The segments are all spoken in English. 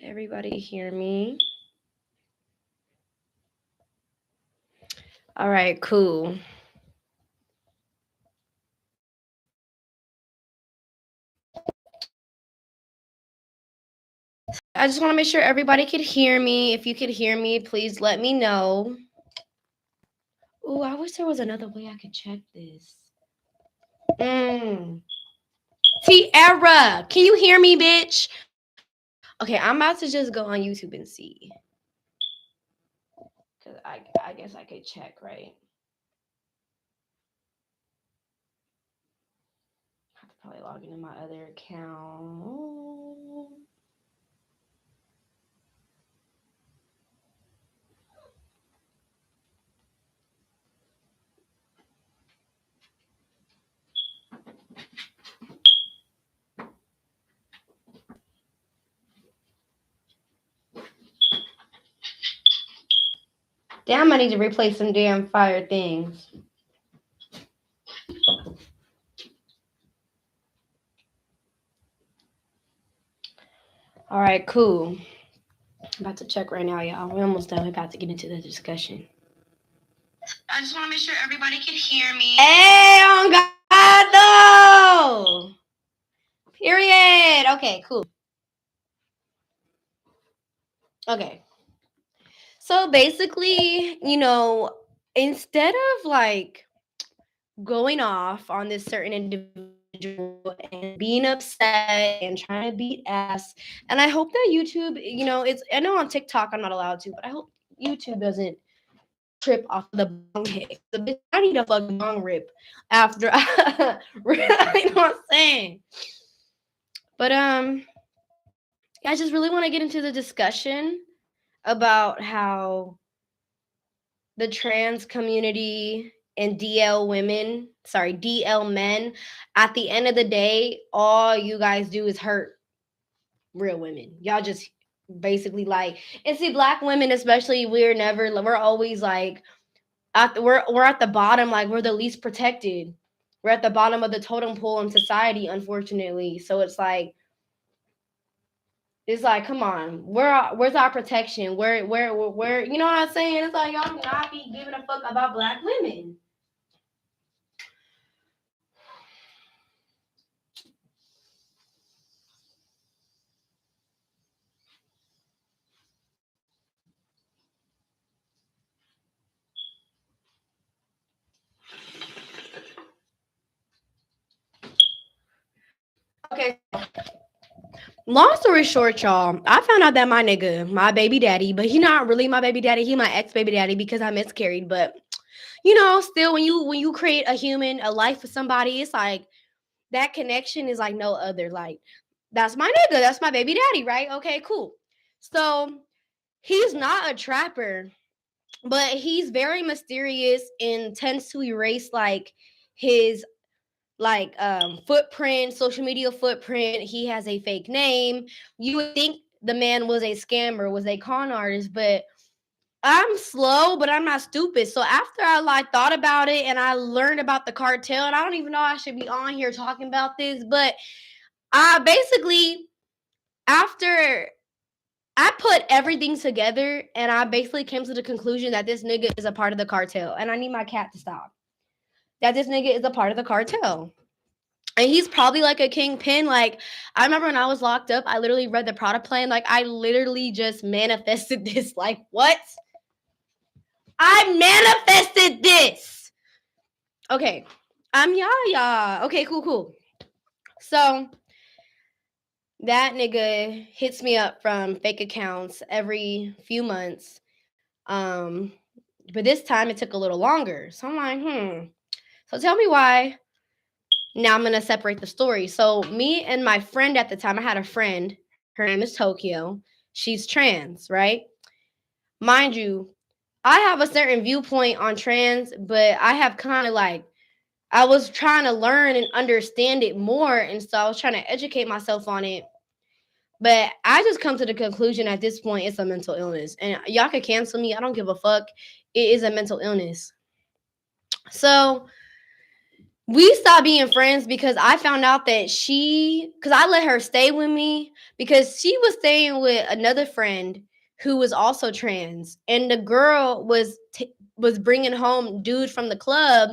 everybody hear me? All right, cool. I just want to make sure everybody could hear me. If you could hear me, please let me know. Ooh, I wish there was another way I could check this. Tiara, can you hear me, bitch? Okay, I'm about to just go on YouTube and see. Because I guess I could check, right? I have to probably log into my other account. Damn, I need to replace some damn fire things. All right, cool. I'm about to check right now, y'all. We're almost done. We're about to get into the discussion. I just want to make sure everybody can hear me. Hey, on God, no! Period. Okay, cool. Okay. So basically, instead of like going off on this certain individual and being upset and trying to beat ass, and I hope that YouTube, I know on TikTok I'm not allowed to, but I hope YouTube doesn't trip off of the bong hit. The bitch, I need a fucking bong rip after you know what I'm saying. But I just really want to get into the discussion about how the trans community and DL men, at the end of the day, all you guys do is hurt real women. Y'all just basically like, and see, black women especially, we're always like we're at the bottom, like we're the least protected. We're at the bottom of the totem pole in society, unfortunately. So it's like, come on, where's our protection? Where, you know what I'm saying? It's like, y'all not be giving a fuck about black women. Okay. Long story short, y'all, I found out that my nigga, my baby daddy, but he not really my baby daddy. He my ex baby daddy because I miscarried. But still, when you create a human, a life for somebody, it's like that connection is like no other. Like that's my nigga, that's my baby daddy, right? Okay, cool. So he's not a trapper, but he's very mysterious and tends to erase like his footprint, social media footprint. He has a fake name. You would think the man was a scammer, was a con artist, but I'm slow, but I'm not stupid. So after I thought about it and I learned about the cartel, and I don't even know I should be on here talking about this, but I basically, after I put everything together, and I basically came to the conclusion that this nigga is a part of the cartel. And I need my cat to stop. That this nigga is a part of the cartel. And he's probably like a kingpin. Like, I remember when I was locked up, I literally read the product plan. Like, I literally just manifested this. Like, what? I manifested this. Okay. I'm Yaya. Okay, cool. So that nigga hits me up from fake accounts every few months. But this time it took a little longer. So I'm like, So tell me why. Now I'm gonna separate the story. So me and my friend at the time, I had a friend. Her name is Tokyo. She's trans, right? Mind you, I have a certain viewpoint on trans, but I have kind of like I was trying to learn and understand it more, and so I was trying to educate myself on it. But I just come to the conclusion at this point it's a mental illness. And y'all could cancel me. I don't give a fuck. It is a mental illness. So we stopped being friends because I found out that because I let her stay with me because she was staying with another friend who was also trans, and the girl was bringing home dudes from the club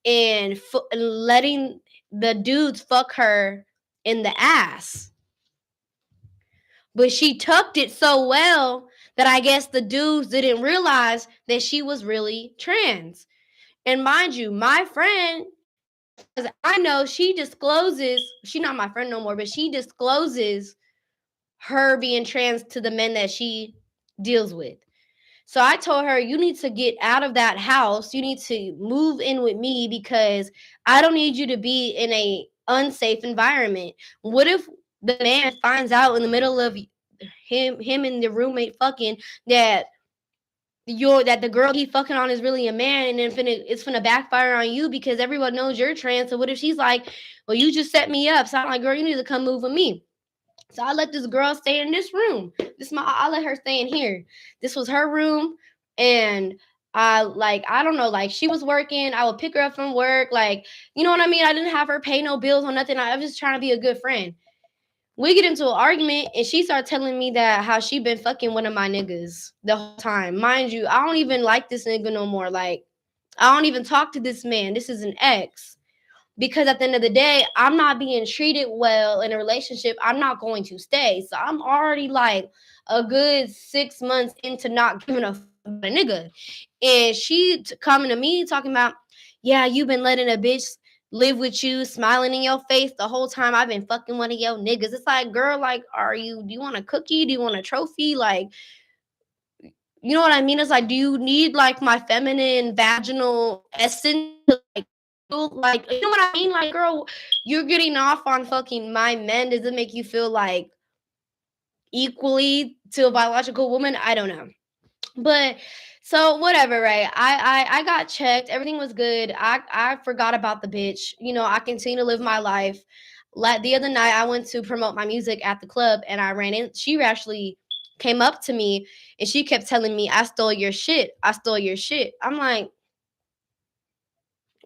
and letting the dudes fuck her in the ass. But she tucked it so well that I guess the dudes didn't realize that she was really trans. And mind you, my friend, as I know, she discloses, she's not my friend no more, but she discloses her being trans to the men that she deals with. So I told her, you need to get out of that house. You need to move in with me because I don't need you to be in a unsafe environment. What if the man finds out in the middle of him and the roommate fucking that the girl he fucking on is really a man, and then it's finna backfire on you because everyone knows you're trans. So what if she's like, well, you just set me up? So I'm like, girl, you need to come move with me. So I let this girl stay in this room. I let her stay in here. This was her room, and I don't know, like she was working. I would pick her up from work, like you know what I mean. I didn't have her pay no bills or nothing. I was just trying to be a good friend. We get into an argument, and she started telling me that how she been fucking one of my niggas the whole time. Mind you, I don't even like this nigga no more. Like I don't even talk to this man. This is an ex because at the end of the day, I'm not being treated well in a relationship. I'm not going to stay. So I'm already like a good 6 months into not giving a nigga. And she coming to me talking about, yeah, you've been letting a bitch live with you, smiling in your face the whole time I've been fucking one of your niggas. It's like, girl, like, do you want a cookie? Do you want a trophy? Like, you know what I mean? It's like, do you need like my feminine vaginal essence to like you know what I mean? Like, girl, you're getting off on fucking my men. Does it make you feel like equally to a biological woman? I don't know. But so whatever, right? I got checked. Everything was good. I forgot about the bitch. You know, I continue to live my life. Like the other night, I went to promote my music at the club, and I ran in. She actually came up to me, and she kept telling me, "I stole your shit. I stole your shit." I'm like,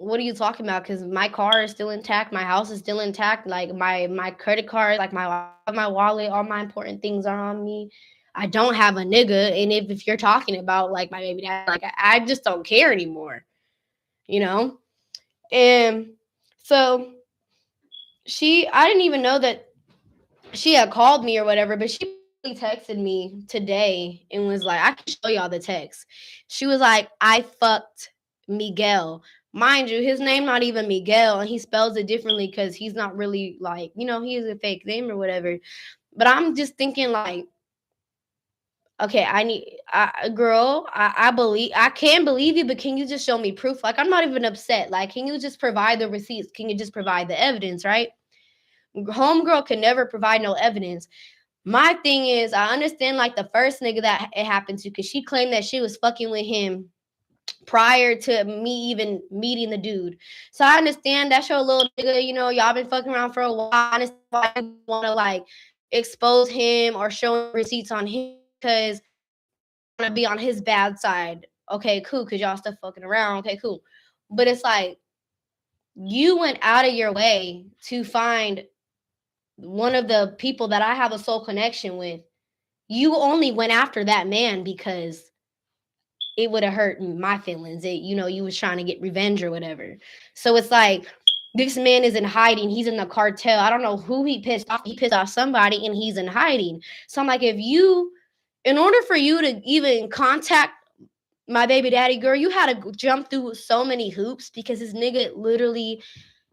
what are you talking about? Because my car is still intact, my house is still intact, like my credit card, like my wallet, all my important things are on me. I don't have a nigga, and if you're talking about like my baby dad, like I just don't care anymore, you know. And so I didn't even know that she had called me or whatever, but she texted me today and was like, I can show y'all the text. She was like, I fucked Miguel. Mind you, his name not even Miguel, and he spells it differently because he's not really like, you know, he is a fake name or whatever. But I'm just thinking like, okay, I believe I can believe you, but can you just show me proof? Like, I'm not even upset. Like, can you just provide the receipts? Can you just provide the evidence, right? Homegirl can never provide no evidence. My thing is, I understand like the first nigga that it happened to, because she claimed that she was fucking with him prior to me even meeting the dude. So I understand that's your little nigga, you know, y'all been fucking around for a while. I understand why you want to like expose him or show receipts on him because you want to be on his bad side. Okay, cool, because y'all still fucking around. Okay, cool. But it's like you went out of your way to find one of the people that I have a soul connection with. You only went after that man because it would have hurt my feelings. You know, you was trying to get revenge or whatever. So it's like this man is in hiding. He's in the cartel. I don't know who he pissed off. He pissed off somebody and he's in hiding. So I'm like, in order for you to even contact my baby daddy, girl, you had to jump through so many hoops because this nigga literally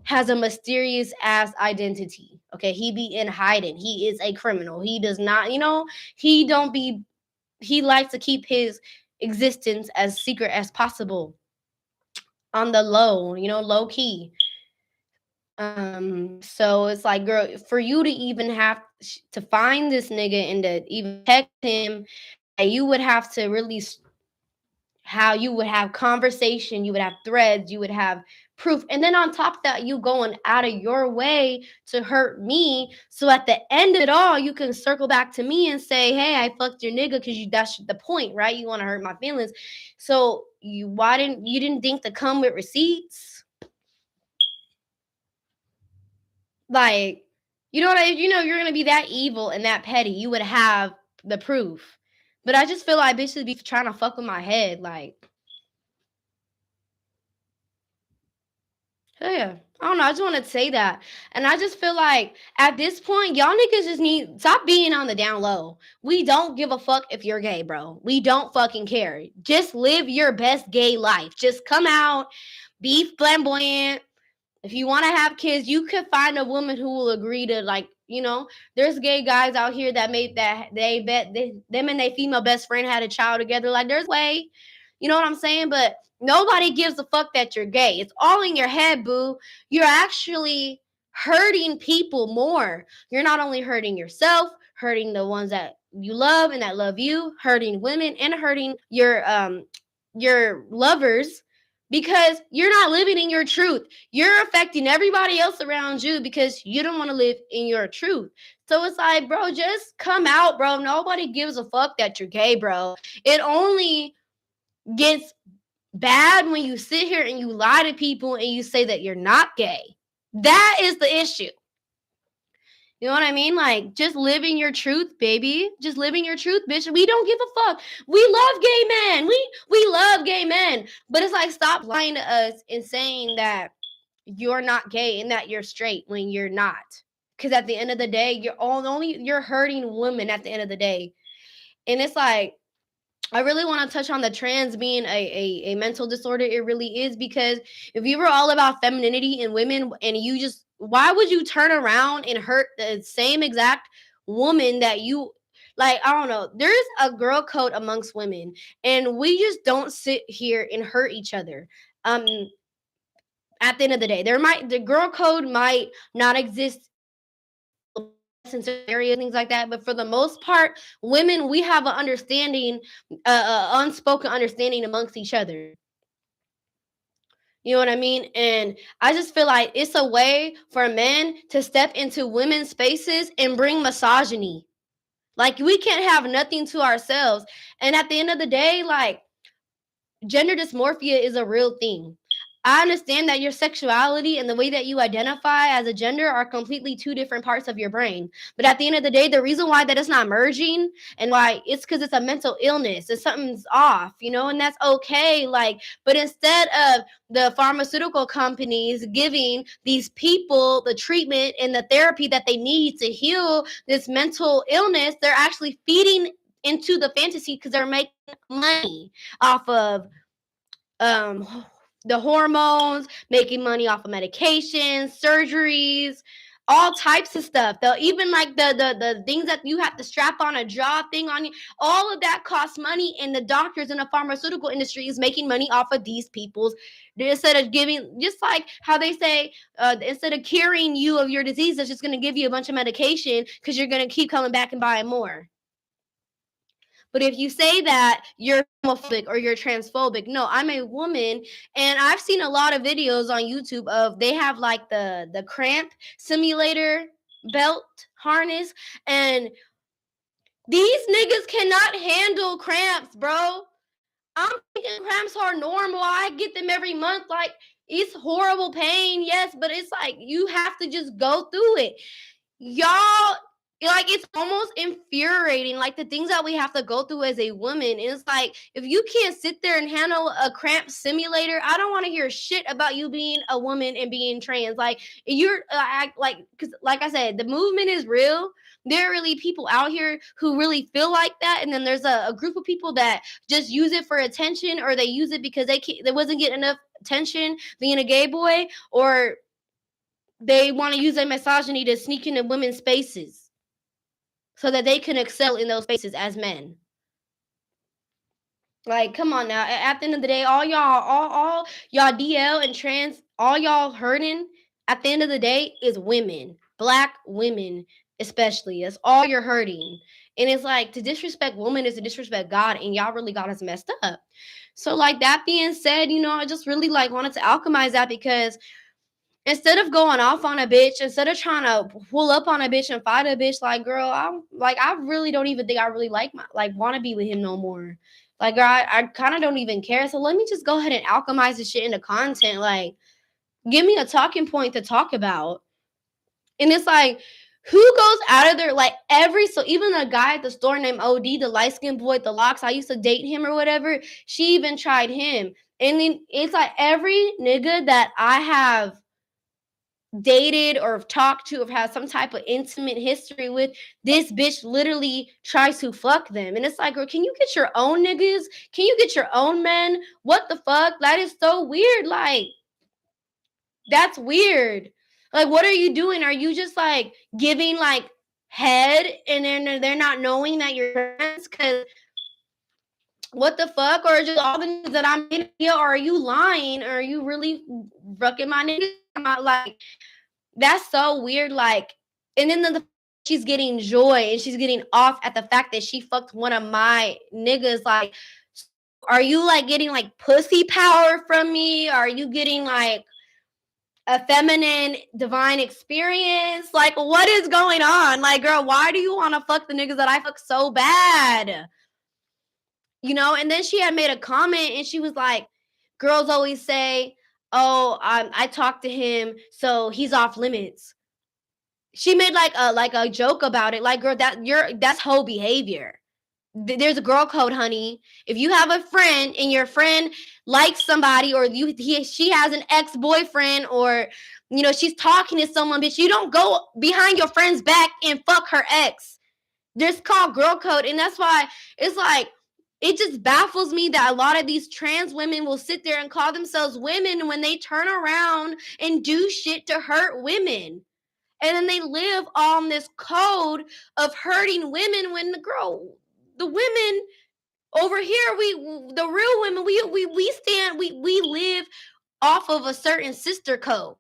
has a mysterious ass identity. Okay, he be in hiding. He is a criminal. He does not, you know, he don't be he likes to keep his existence as secret as possible on the low, you know, low key. So it's like, girl, for you to even have to find this nigga and to even text him, and you would have to really how you would have conversation, you would have threads, you would have proof. And then on top of that, you going out of your way to hurt me. So at the end of it all, you can circle back to me and say, hey, I fucked your nigga because that's the point, right? You want to hurt my feelings. So you didn't think to come with receipts? Like, you know what you know you're gonna be that evil and that petty, you would have the proof. But I just feel like bitches be trying to fuck with my head, like, hell yeah. I don't know. I just want to say that. And I just feel like at this point, y'all niggas just need stop being on the down low. We don't give a fuck if you're gay, bro. We don't fucking care. Just live your best gay life. Just come out, be flamboyant. If you want to have kids, you could find a woman who will agree to, like, there's gay guys out here that made that they bet them and their female best friend had a child together. Like, there's way, you know what I'm saying? But nobody gives a fuck that you're gay. It's all in your head, boo. You're actually hurting people more. You're not only hurting yourself, hurting the ones that you love and that love you, hurting women and hurting your lovers, because you're not living in your truth. You're affecting everybody else around you because you don't want to live in your truth. So it's like, bro, just come out, bro. Nobody gives a fuck that you're gay, bro. It only gets bad when you sit here and you lie to people and you say that you're not gay. That is the issue. You know what I mean? Like, just living your truth, baby. Just living your truth, bitch. We don't give a fuck. We love gay men. We love gay men. But it's like, stop lying to us and saying that you're not gay and that you're straight when you're not. Because at the end of the day, you're hurting women at the end of the day. And it's like, I really want to touch on the trans being a mental disorder. It really is, because if you were all about femininity in women and you just, why would you turn around and hurt the same exact woman that you, like, I don't know. There's a girl code amongst women and we just don't sit here and hurt each other. At the end of the day, the girl code might not exist areas, things like that, but for the most part, women, we have an understanding, unspoken understanding amongst each other. You know what I mean? And I just feel like it's a way for men to step into women's spaces and bring misogyny. Like, we can't have nothing to ourselves. And at the end of the day, like, gender dysmorphia is a real thing. I understand that your sexuality and the way that you identify as a gender are completely two different parts of your brain. But at the end of the day, the reason why that it's not merging and why it's because it's a mental illness, and something's off, and that's okay. Like, but instead of the pharmaceutical companies giving these people the treatment and the therapy that they need to heal this mental illness, they're actually feeding into the fantasy because they're making money off of um the hormones, making money off of medications, surgeries, all types of stuff. They'll even, like, the things that you have to strap on a jaw thing on you, all of that costs money, and the doctors in the pharmaceutical industry is making money off of these people's, instead of giving, just like how they say, instead of curing you of your disease, it's just going to give you a bunch of medication because you're going to keep coming back and buying more. But if you say that you're homophobic or you're transphobic, no, I'm a woman, and I've seen a lot of videos on YouTube of, they have like the cramp simulator belt harness, and these niggas cannot handle cramps, bro. I'm thinking cramps are normal. I get them every month. Like, it's horrible pain, yes, but it's like you have to just go through it. Y'all, like, it's almost infuriating, like, the things that we have to go through as a woman. And it's like, if you can't sit there and handle a cramp simulator, I don't want to hear shit about you being a woman and being trans. Like, you're like, because like I said, the movement is real. There are really people out here who really feel like that, and then there's a group of people that just use it for attention, or they use it because they wasn't getting enough attention being a gay boy, or they want to use their misogyny to sneak into women's spaces so that they can excel in those spaces as men. Like, come on now. At the end of the day, all y'all DL and trans, all y'all hurting at the end of the day is women, black women especially. That's all you're hurting. And it's like, to disrespect women is to disrespect God, and y'all really got us messed up. So, like, that being said, I just really, like, wanted to alchemize that, because instead of going off on a bitch, instead of trying to pull up on a bitch and fight a bitch, like, girl, I really don't even think I really want to be with him no more. Like, girl, I kind of don't even care. So let me just go ahead and alchemize this shit into content. Like, give me a talking point to talk about. And it's like, who goes out of their like so even a guy at the store named OD, the light skinned boy with the locks, I used to date him or whatever. She even tried him. And then it's like every nigga that I have dated or talked to or had some type of intimate history with, this bitch literally tries to fuck them. And it's like, girl, can you get your own niggas? Can you get your own men? What the fuck? That is so weird. Like, that's weird. Like, what are you doing? Are you just like giving like head and then they're not knowing that you're friends? Because what the fuck? Or just all the niggas that I'm in here, or are you lying? Or are you really fucking my niggas? I'm like, that's so weird. Like, and then she's getting joy and she's getting off at the fact that she fucked one of my niggas. Like, are you like getting like pussy power from me? Are you getting like a feminine divine experience? Like, what is going on? Like, girl, why do you want to fuck the niggas that I fuck so bad? You know, and then she had made a comment and she was like, girls always say, oh, I talked to him, so he's off limits. She made like a joke about it. Like, girl, that's whole behavior. There's a girl code, honey. If you have a friend and your friend likes somebody, or she has an ex-boyfriend, or you know she's talking to someone, bitch, you don't go behind your friend's back and fuck her ex. There's called girl code, and that's why it's like, it just baffles me that a lot of these trans women will sit there and call themselves women when they turn around and do shit to hurt women. And then they live on this code of hurting women when the women over here, the real women, we live off of a certain sister code.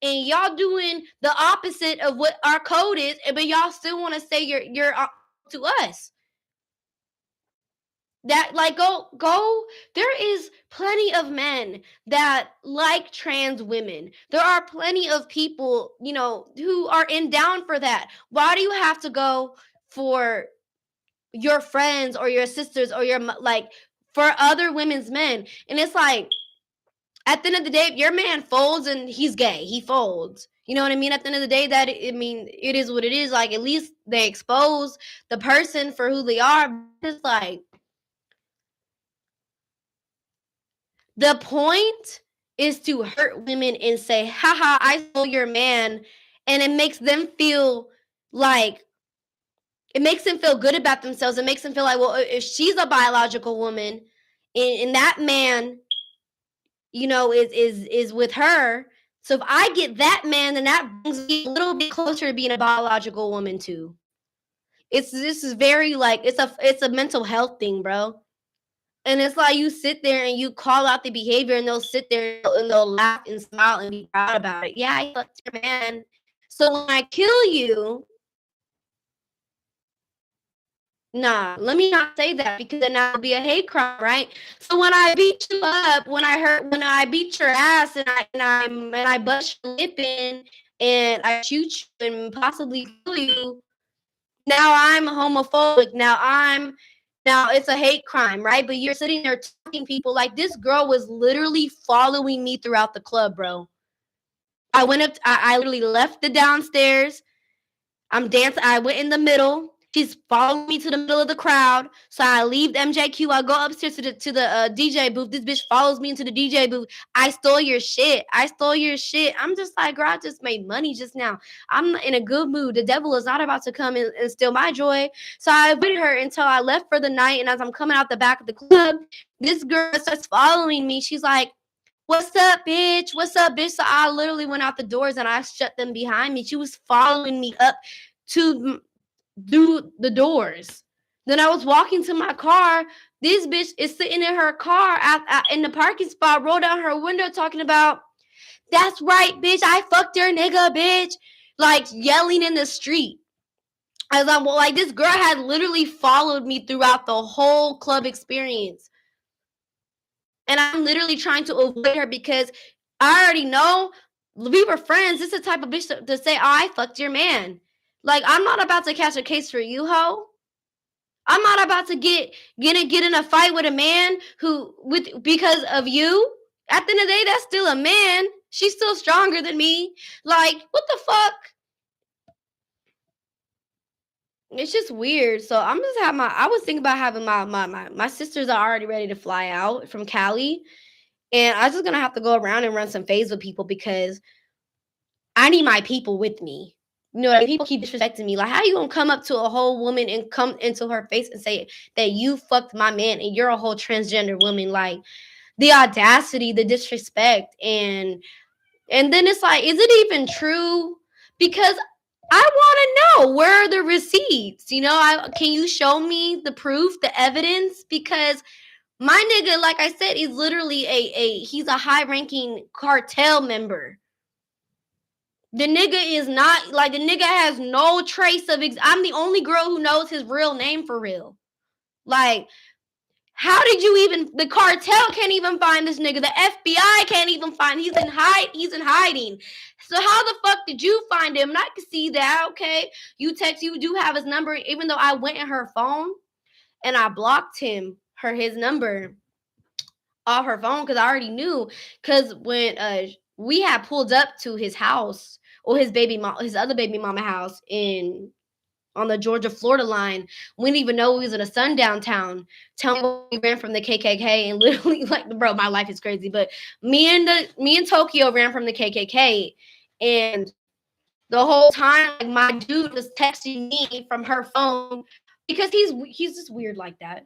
And y'all doing the opposite of what our code is, but y'all still want to say you're to us. That like go there is plenty of men that like trans women. There are plenty of people, you know, who are down for that. Why do you have to go for your friends or your sisters or your like for other women's men? And it's like, at the end of the day, if your man folds and he's gay, he folds. You know what I mean? At the end of the day, it is what it is. Like, at least they expose the person for who they are. It's like, the point is to hurt women and say, haha, I stole your man. And it makes them feel like, it makes them feel good about themselves. It makes them feel like, well, if she's a biological woman and that man, you know, is with her. So if I get that man, then that brings me a little bit closer to being a biological woman too. This is very like, it's a mental health thing, bro. And it's like, you sit there and you call out the behavior and they'll sit there and they'll laugh and smile and be proud about it. Yeah, I fucked your man. So when I kill you, nah, let me not say that, because then that would be a hate crime, right? So when I beat you up, when I beat your ass and I bust your lip in and I shoot you and possibly kill you, now I'm homophobic. Now it's a hate crime, right? But you're sitting there talking people like, this girl was literally following me throughout the club, bro. I went up, I literally left the downstairs. I'm dancing. I went in the middle. She's following me to the middle of the crowd. So I leave MJQ. I go upstairs to the DJ booth. This bitch follows me into the DJ booth. I stole your shit. I'm just like, girl, I just made money just now. I'm in a good mood. The devil is not about to come and steal my joy. So I avoided her until I left for the night. And as I'm coming out the back of the club, this girl starts following me. She's like, what's up, bitch? What's up, bitch? So I literally went out the doors and I shut them behind me. She was following me up to do the doors. Then I was walking to my car. This bitch is sitting in her car in the parking spot, rolled down her window talking about, that's right, bitch, I fucked your nigga, bitch. Like, yelling in the street. I was like, well, like, this girl had literally followed me throughout the whole club experience. And I'm literally trying to avoid her because I already know we were friends. This is the type of bitch to say, oh, I fucked your man. Like, I'm not about to catch a case for you, ho. I'm not about to get in a fight with a man because of you. At the end of the day, that's still a man. She's still stronger than me. Like, what the fuck? It's just weird. So I'm just have my. I was thinking about having my sisters are already ready to fly out from Cali, and I just gonna have to go around and run some phase with people because I need my people with me. You know, people keep disrespecting me. Like, how you gonna come up to a whole woman and come into her face and say that you fucked my man and you're a whole transgender woman? Like, the audacity, the disrespect, and then it's like, is it even true? Because I want to know, where are the receipts? You know, can you show me the proof, the evidence? Because my nigga, like I said, is literally he's a high ranking cartel member. The nigga is not like, the nigga has no trace of. I'm the only girl who knows his real name for real. Like, how did you even? The cartel can't even find this nigga. The FBI can't even find. He's in hiding. So how the fuck did you find him? And I can see that. Okay, you do have his number, even though I went in her phone and I blocked his number off her phone because I already knew. Because when we had pulled up to his house, or his other baby mama house on the Georgia Florida line. We didn't even know we was in a sundown town. Tell me, we ran from the KKK, and literally, like, bro, my life is crazy. But me and Tokyo ran from the KKK, and the whole time, like, my dude was texting me from her phone because he's just weird like that.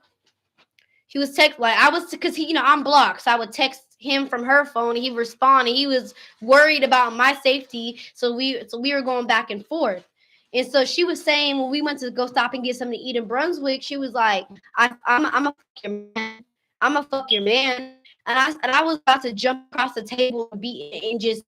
He was I was, because I'm blocked, so I would text him from her phone. He responded. He was worried about my safety, so we were going back and forth. And so she was saying, when we went to go stop and get something to eat in Brunswick, she was like, I'm a fuck your man. I'm a fuck your man. And I was about to jump across the table and just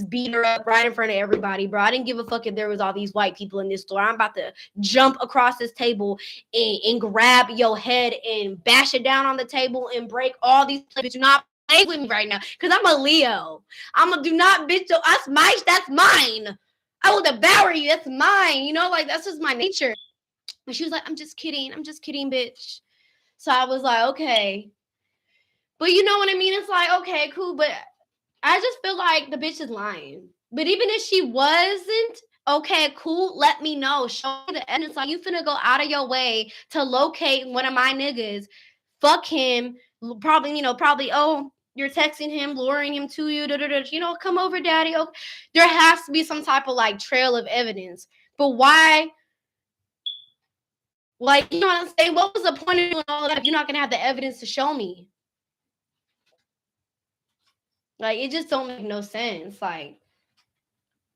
beat her up right in front of everybody, bro. I didn't give a fuck if there was all these white people in this store. I'm about to jump across this table and grab your head and bash it down on the table and break all these plates. Do not play with me right now, because I'm a Leo. I'm a do not bitch. That's mine. I will devour you. That's mine. You know, like, that's just my nature. And she was like, I'm just kidding, bitch. So I was like, okay. But you know what I mean? It's like, okay, cool. But I just feel like the bitch is lying. But even if she wasn't, okay, cool, let me know. Show me the evidence. Like, you finna go out of your way to locate one of my niggas. Fuck him. Probably, oh, you're texting him, luring him to you. Come over, daddy. Okay. There has to be some type of, like, trail of evidence. But why? Like, you know what I'm saying? What was the point of doing all of that if you're not gonna have the evidence to show me? Like, it just don't make no sense. Like,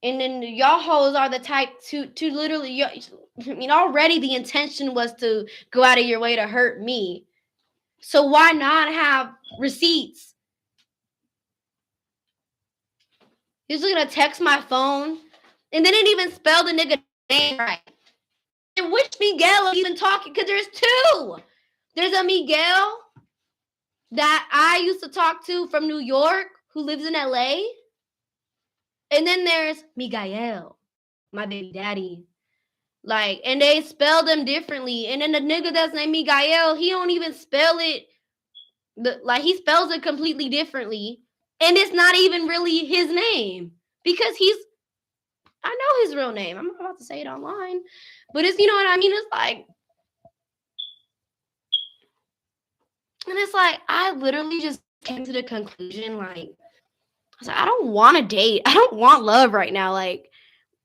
and then y'all hoes are the type to literally, I mean, already the intention was to go out of your way to hurt me. So why not have receipts? You're just gonna text my phone, and they didn't even spell the nigga name right. And which Miguel are you even talking? Because there's two. There's a Miguel that I used to talk to from New York who lives in LA. And then there's Miguel, my baby daddy. Like, and they spell them differently. And then the nigga that's named Miguel, he don't even spell it. He spells it completely differently. And it's not even really his name. Because I know his real name. I'm not about to say it online. But it's, you know what I mean? It's like, and it's like, I literally just came to the conclusion, like, I was like, I don't want to date. I don't want love right now. Like,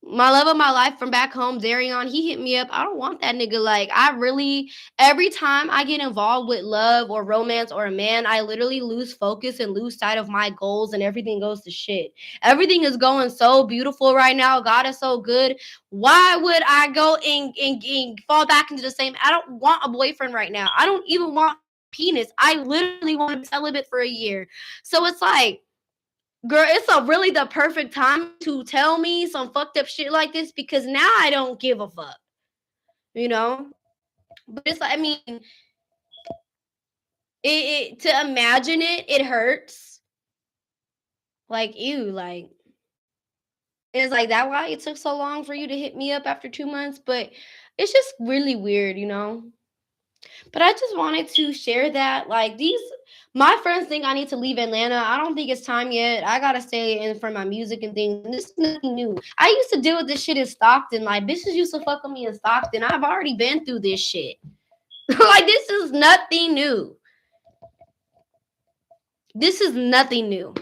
my love of my life from back home, Darion, he hit me up. I don't want that nigga. Like, I really, every time I get involved with love or romance or a man, I literally lose focus and lose sight of my goals, and everything goes to shit. Everything is going so beautiful right now. God is so good. Why would I go and fall back into the same? I don't want a boyfriend right now. I don't even want penis. I literally want to be celibate for a year. So it's like, girl, it's really the perfect time to tell me some fucked up shit like this, because now I don't give a fuck, you know? But it's like, I mean, to imagine it hurts. Like, ew, like, it's like, that why it took so long for you to hit me up after 2 months? But it's just really weird, you know? But I just wanted to share that, like, my friends think I need to leave Atlanta. I don't think it's time yet. I gotta stay in for my music and things. And this is nothing new. I used to deal with this shit in Stockton. Like, bitches used to fuck with me in Stockton. I've already been through this shit. Like, this is nothing new. This is nothing new.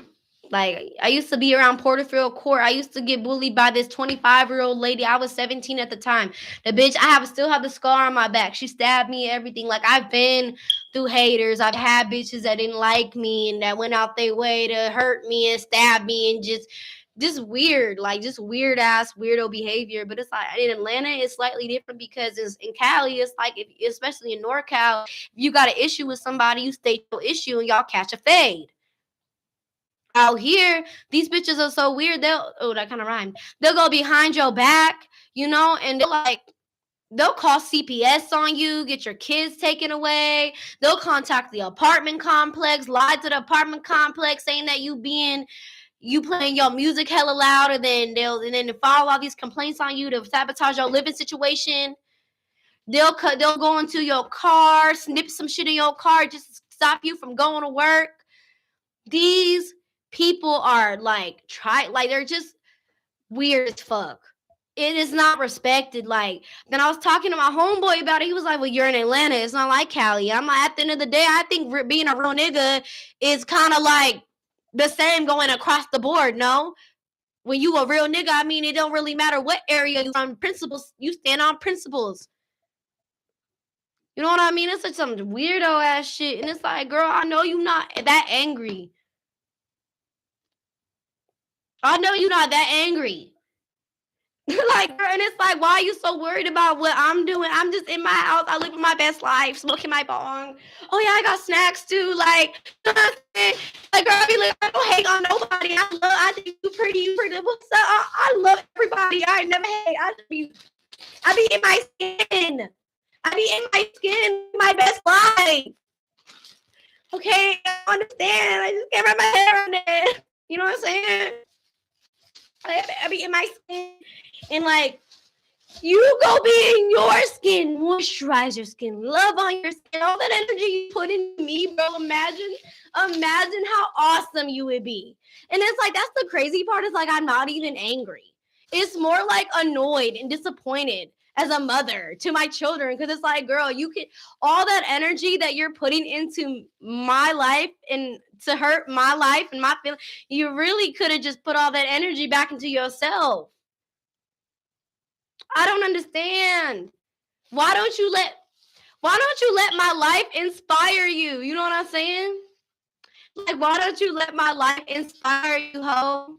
Like, I used to be around Porterfield Court. I used to get bullied by this 25-year-old lady. I was 17 at the time. The bitch, still have the scar on my back. She stabbed me and everything. Like, I've been through haters. I've had bitches that didn't like me and that went out their way to hurt me and stab me and just weird, like just weird ass weirdo behavior. But it's like in Atlanta, it's slightly different because it's in Cali. It's like, especially in NorCal, if you got an issue with somebody, you state your issue and y'all catch a fade. Out here, these bitches are so weird. That kind of rhymed. They'll go behind your back, and they'll call CPS on you, get your kids taken away. They'll contact the apartment complex, lie to the apartment complex, saying that you playing your music hella loud, and then they'll file all these complaints on you to sabotage your living situation. They'll go into your car, snip some shit in your car, just to stop you from going to work. These people are they're just weird as fuck. It is not respected. Like, then I was talking to my homeboy about it. He was like, well, you're in Atlanta. It's not like Cali. I'm like, at the end of the day, I think being a real nigga is kind of like the same going across the board, no? When you a real nigga, I mean, it don't really matter what area you're on. Principles, you stand on principles. You know what I mean? It's like some weirdo ass shit. And it's like, girl, I know you not that angry. I know you're not that angry. Like, and it's like, why are you so worried about what I'm doing? I'm just in my house. I live my best life, smoking my bong. Oh yeah, I got snacks too. Like, you know what I'm saying? Like, girl, I don't hate on nobody. I think you pretty. What's up? I love everybody. I never hate. I be in my skin. I be in my skin, my best life. Okay, I understand. I just can't wrap my head around it. You know what I'm saying? I be in my skin, and like, you go be in your skin, moisturize your skin, love on your skin, all that energy you put in me, bro. Imagine how awesome you would be. And it's like, that's the crazy part, is like, I'm not even angry. It's more like annoyed and disappointed as a mother to my children, because it's like, girl, you can, all that energy that you're putting into my life and to hurt my life and my feelings, you really could have just put all that energy back into yourself. I don't understand. Why don't you let my life inspire you? You know what I'm saying? Like, why don't you let my life inspire you, ho?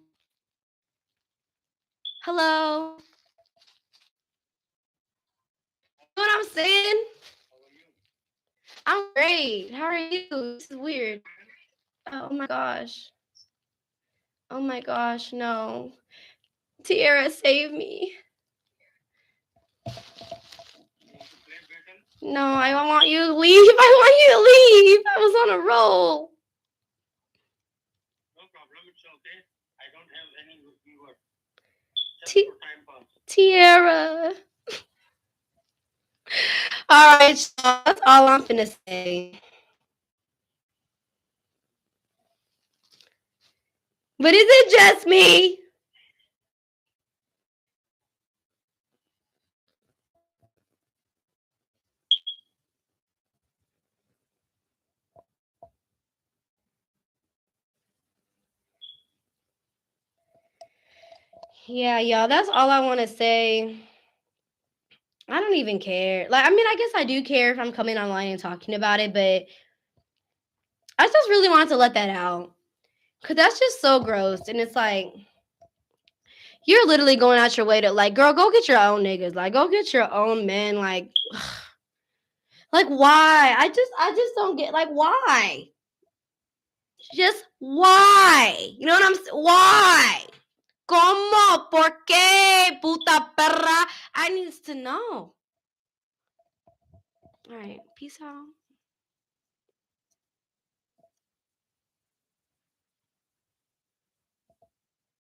Hello? You know what I'm saying? I'm great. How are you? This is weird. Oh my gosh. Oh my gosh, no. Tiara, save me. No, I don't want you to leave. I want you to leave. I was on a roll. No problem. It's okay. I don't have any fever. Just for time pass. Tiara. All right, so that's all I'm finna say. But is it just me? Yeah, y'all, that's all I want to say. I don't even care. Like, I mean, I guess I do care if I'm coming online and talking about it, but I just really wanted to let that out. Because that's just so gross. And it's like, you're literally going out your way to, like, girl, go get your own niggas. Like, go get your own men. Like, like, why? I just don't get, like, why? Just why? You know what I'm saying? Why? ¿Cómo? ¿Por qué? Puta perra. I need to know. All right. Peace out.